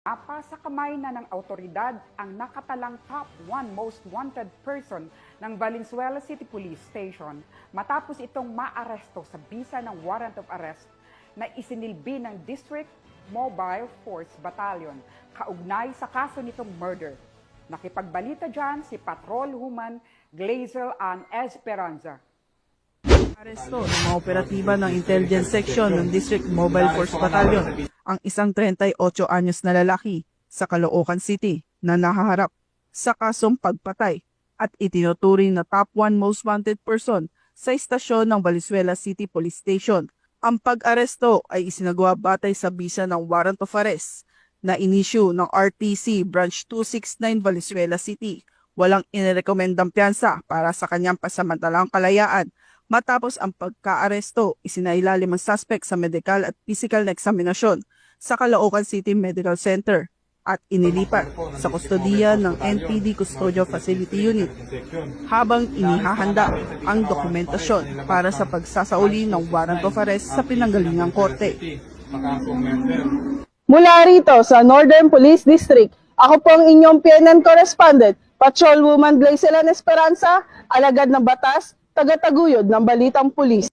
Napa sa kamay na ng autoridad ang nakatalang top 1 most wanted person ng Valenzuela City Police Station matapos itong maaresto sa bisa ng warrant of arrest na isinilbi ng District Mobile Force Battalion kaugnay sa kaso nitong murder. Nakipagbalita dyan si Patrol Woman Glazel Ann Esperanza. Aresto ng mga operatiba ng Intelligence Section ng District Mobile Force Battalion ang isang 38 anyos na lalaki sa Caloocan City na nahaharap sa kasong pagpatay at itinuturing na top 1 most wanted person sa istasyon ng Valenzuela City Police Station. Ang pag-aresto ay isinagawa batay sa bisa ng warrant of arrest na inisyu ng RTC Branch 269 Valenzuela City. Walang inirekomendang piyansa para sa kanyang pasamantalang kalayaan. Matapos ang pagka-aresto, isinailalim ang suspect sa medical at physical na eksaminasyon sa Caloocan City Medical Center at inilipat sa kustodiya ng NPD Custodio Facility Unit habang inihahanda ang dokumentasyon para sa pagsasauli ng warrant of arrest sa pinanggalingang korte. Mula rito sa Northern Police District, ako po ang inyong PNN correspondent, Patrolwoman Glazel Ann Esperanza, alagad ng batas, tagataguyod ng Balitang Pulis.